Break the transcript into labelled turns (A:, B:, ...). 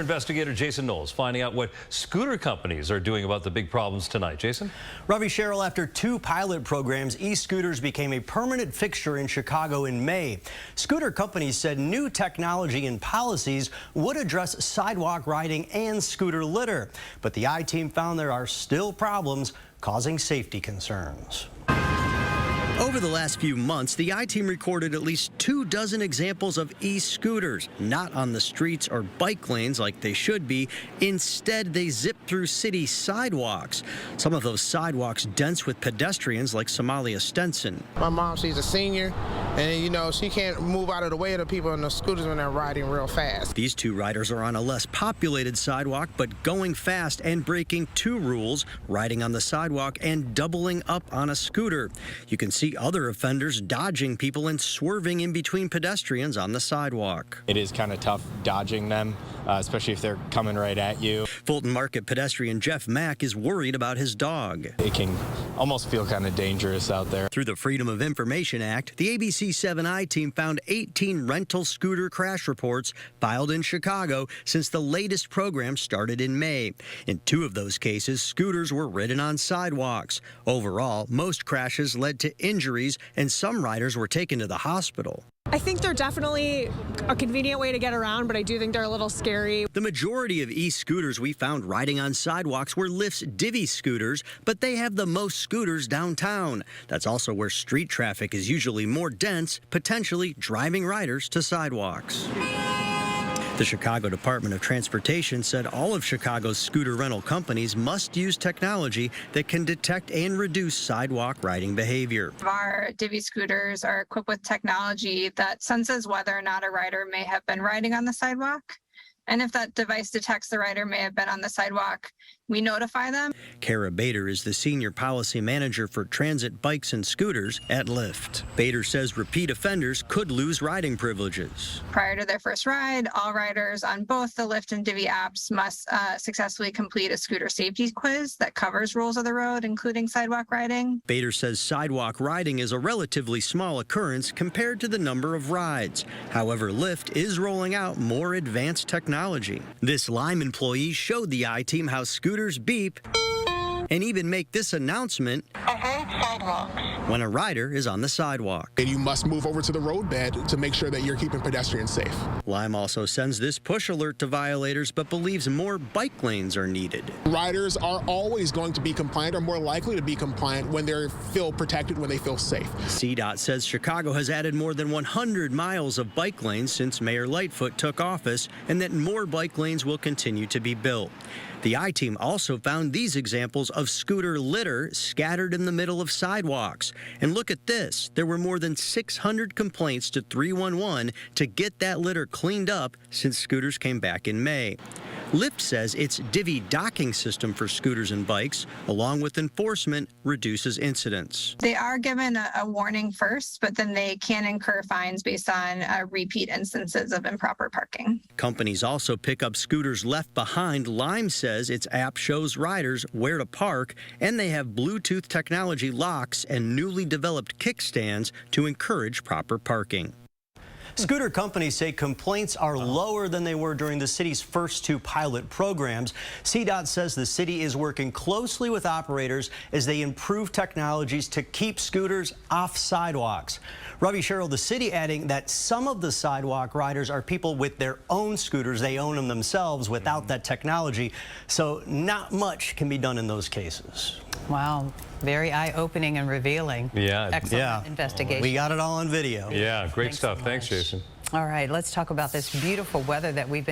A: Investigator Jason Knowles finding out what scooter companies are doing about the big problems tonight. Jason?
B: Ravi Cheryl, after 2 pilot programs, e-scooters became a permanent fixture in Chicago in May. Scooter companies said new technology and policies would address sidewalk riding and scooter litter. But the I-team found there are still problems causing safety concerns. Over the last few months, the I-team recorded at least 24 examples of e-scooters, not on the streets or bike lanes like they should be. Instead, they zip through city sidewalks. Some of those sidewalks dense with pedestrians like Somalia Stenson.
C: My mom, she's a senior, and she can't move out of the way of the people on the scooters when they're riding real fast.
B: These 2 riders are on a less populated sidewalk, but going fast and breaking 2 rules, riding on the sidewalk and doubling up on a scooter. You can see other offenders dodging people and swerving in between pedestrians on the sidewalk.
D: It is kind of tough dodging them, especially if they're coming right at you.
B: Fulton Market pedestrian Jeff Mack is worried about his dog.
D: It can almost feel kind of dangerous out there.
B: Through the Freedom of Information Act, the ABC 7 I-team found 18 rental scooter crash reports filed in Chicago since the latest program started in May. In 2 of those cases, scooters were ridden on sidewalks. Overall, most crashes led to injuries, and some riders were taken to the hospital.
E: I think they're definitely a convenient way to get around, but I do think they're a little scary.
B: The majority of e-scooters we found riding on sidewalks were Lyft's Divvy scooters, but they have the most scooters downtown. That's also where street traffic is usually more dense, potentially driving riders to sidewalks. The Chicago Department of Transportation said all of Chicago's scooter rental companies must use technology that can detect and reduce sidewalk riding behavior.
F: Our Divvy scooters are equipped with technology that senses whether or not a rider may have been riding on the sidewalk. And if that device detects the rider may have been on the sidewalk, we notify them.
B: Kara Bader is the senior policy manager for transit bikes and scooters at Lyft. Bader says repeat offenders could lose riding privileges.
F: Prior to their first ride, all riders on both the Lyft and Divvy apps must successfully complete a scooter safety quiz that covers rules of the road, including sidewalk riding.
B: Bader says sidewalk riding is a relatively small occurrence compared to the number of rides. However, Lyft is rolling out more advanced technology. This Lime employee showed the I-team how scooters beep and even make this announcement when a rider is on the sidewalk.
G: And you must move over to the roadbed to make sure that you're keeping pedestrians safe.
B: Lime also sends this push alert to violators, but believes more bike lanes are needed.
G: Riders are always going to be compliant, or more likely to be compliant, when they feel protected, when they feel safe.
B: CDOT says Chicago has added more than 100 miles of bike lanes since Mayor Lightfoot took office, and that more bike lanes will continue to be built. The I-team also found these examples of scooter litter scattered in the middle of sidewalks. And look at this. There were more than 600 complaints to 311 to get that litter cleaned up since scooters came back in May. Lyft says its Divvy docking system for scooters and bikes, along with enforcement, reduces incidents.
F: They are given a warning first, but then they can incur fines based on repeat instances of improper parking.
B: Companies also pick up scooters left behind. Lime says its app shows riders where to park, and they have Bluetooth technology locks and newly developed kickstands to encourage proper parking. Scooter companies say complaints are lower than they were during the city's first 2 pilot programs. CDOT says the city is working closely with operators as they improve technologies to keep scooters off sidewalks. Ravi Cheryl, the city adding that some of the sidewalk riders are people with their own scooters. They own them themselves without that technology, so not much can be done in those cases.
H: Wow, very eye-opening and revealing.
A: Yeah.
H: Excellent investigation.
B: We got it all on video.
A: Yeah, great stuff.
H: So
A: Thanks,
H: much.
A: Jason.
H: All right, let's talk about this beautiful weather that we've been